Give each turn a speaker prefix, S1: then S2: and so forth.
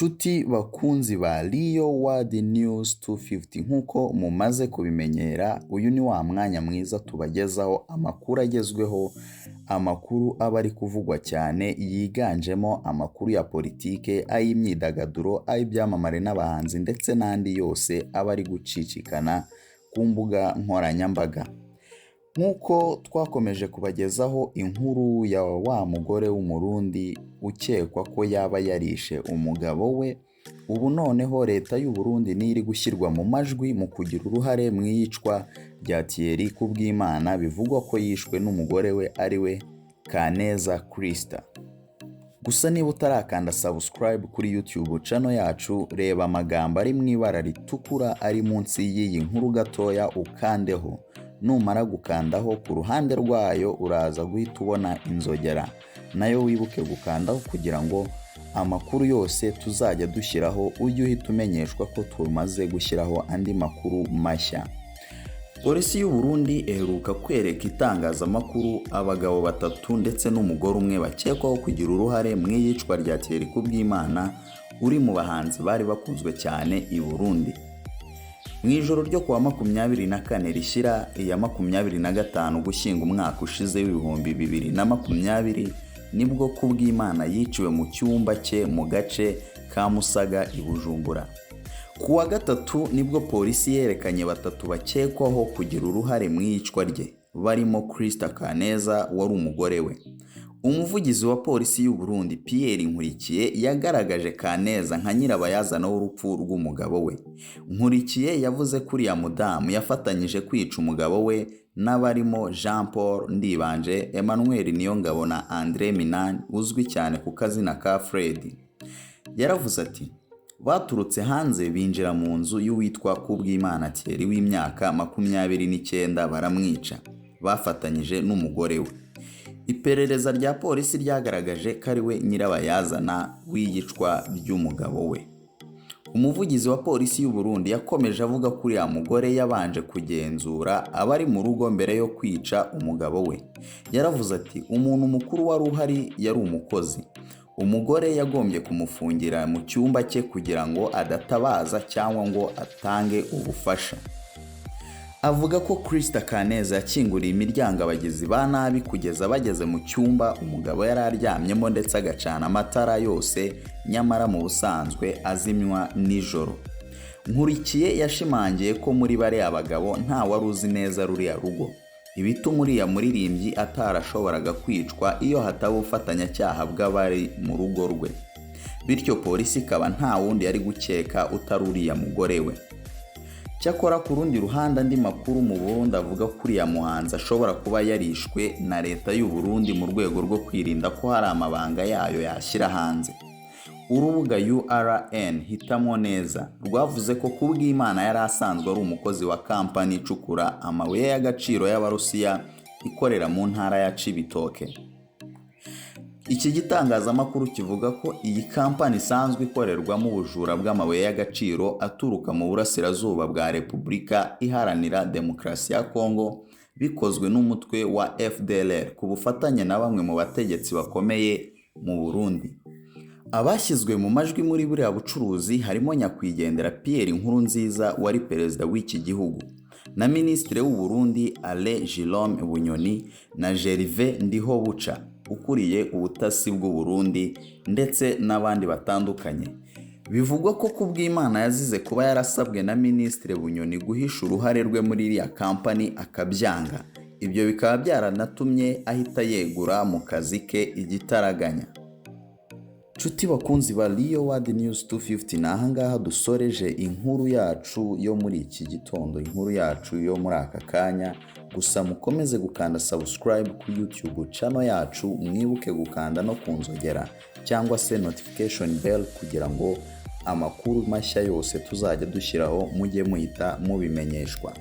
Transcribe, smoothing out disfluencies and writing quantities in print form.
S1: Nshuti bakunzi ba Niyo Iri News 250 nkuko mumaze kubimenyera, uyu ni wa mwanya mwiza tubagezaho amakuru agezweho, amakuru aba ari kuvugwa cyane, yiganjemo amakuru ya politike, ay'imyidagaduro, ay'ibyamamare n'abahanzi ndetse n'andi yose aba ari gucicikana ku mbuga nkoranyambaga. Nkuko twakomeje kubagezaho inkuru ya wa mugore w'umurundi ukekwa ko yaba yarishe umugabo we, ubu noneho Leta y'u Burundi Niyo Iri Gushyirwa mu majwi mu kugira uruhare mu iyicwa rya Thierry Kubwimana, bivugwa ko yishwe n'umugore we ari we Kaneza Christa. Gusa niba utarakanda subscribe kuri YouTube channel yacu, reba amagambo ari mu ibara ritukura ari munsi y'iyi nkuru gatoya ukandeho. Numara gukandaho ku ruhande rwayo uraza guhita ubona inzogera, nayo wibuke gukandaho kugira ngo amakuru yose tuzajya dushyiraho ujye uhita umenyeshwa ko tumaze gushyiraho andi makuru mashya. Polisi y'u Burundi iheruka kwereka itangazamakuru abagabo batatu ndetse n'umugore umwe bakekwaho kugira uruhare mu iyicwa rya Thierry Kubwimana, uri mu bahanzi bari bakunzwe cyane i Burundi. Mu ijoro ryo kuwa 24 rishyira iya 25 Gushyingo umwaka ushize w'ibihumbi 2020 nibwo Kubwimana yiciwe mu cyumba cye mu gace ka Musaga i Bujumbura. Kuwa gatatu nibwo polisi yerekanye batatu bakekwaho kugira uruhare mu iyicwa rye, barimo Christa KANEZA wari umugore we. Umuvugizi wa polisi y'u Burundi Thierry Nkurikiye yagaragaje Kaneza nka nyirabayazana w'urupfu rw'umugabo we. Nkurikiye yavuze kuri ya mudamu yafatanyije kwica umugabo we n'abarimo Jean Paul Ndibanje, Emmanuel Niyongabo na André Minani uzwi cyane ku kazina ka Fred. Yaravuze ati, baturutse hanze binjira mu nzu y'uwitwa Kubwimana Thierry w'imyaka 29 baramwica, bafatanyije n'umugore we. Iperereza rya polisi ryagaragaje ko ari we nyirabayazana w'iyicwa ry'umugabo we. Umuvugizi wa polisi y'u Burundi yakomeje avuga kuri ya mugore yabanje kugenzura abari mu rugo mbere yo kwica umugabo we. Yaravuze ati, umuntu mukuru wari uhari yari umukozi. Umugore yagombye kumufungira mu cyumba cye kugira ngo adatabaza cyangwa ngo atange ubufasha. Avuga ko Christa KANEZA yakinguriye imiryango abagizi ba nabi kugeza bageze mu cyumba umugabo yari aryamyemo ndetse agacana amatara yose, nyamara mu busanzwe azimywa nijoro. Nkurikiye yashimangiye ko muri bare abagabo nta wari uzi neza ruriya rugo, ibituma uriya muririmbyi atarashoboraga kwicwa iyo hataba ubufatanyacyaha bw'abari mu rugo rwe. Bityo polisi ikaba nta wundi yari gukeka utari uriya mugore we. Cyakora ku rundi ruhande andi makuru mu Burundi avuga kuri ya muhanzi ashobora kuba yarishwe na Leta y'u Burundi mu rwego rwo kwirinda ko hari amabanga yayo yashyira hanze. Urubuga URN hitamo neza rwavuze ko Kubwimana yari asanzwe ari umukozi wa kampani icukura amabuye y'agaciro y'Abarusiya ikorera mu ntara ya Cibitoke. Iki gitangazamakuru kivuga ko iyi kampani isanzwe ikorerwamo ubujura bw'amabuye y'agaciro aturuka mu burasirazuba bwa Repubulika Iharanira Demokarasi ya Kongo, bikozwe n'umutwe wa FDLR ku bufatanye na bamwe mu bategetsi bakomeye mu Burundi. Abashyizwe mu majwi muri buriya bucuruzi harimo nyakwigendera Pierre Nkurunziza wari perezida w'iki gihugu, na Minisitiri w'u Burundi Alain Guillaume Bunyoni, na Gervais Ndihobuca ukuriye ubutasi bw'u Burundi ndetse n'abandi batandukanye. Bivugwa ko Kubwimana yazize kuba yarasabwe na Minisitiri Bunyoni guhisha uruhare rwe muri iriya kampani akabyanga. Ibyo bikaba byaranatumye ahita yegura mu kazi ke igitaraganya. Nshuti bakunzi ba Niyo Iri News 250, nahangaha dusoreje inkuru yacu yo muri iki gitondo, inkuru yacu yo muri aka kanya. Gusa mukomeze gukanda subscribe ku YouTube channel yacu, mwibuke gukanda no kunzogera cyangwa se notification bell kugira ngo amakuru mashya yose tuzajya dushyiraho mujye muhita mubimenyeshwa.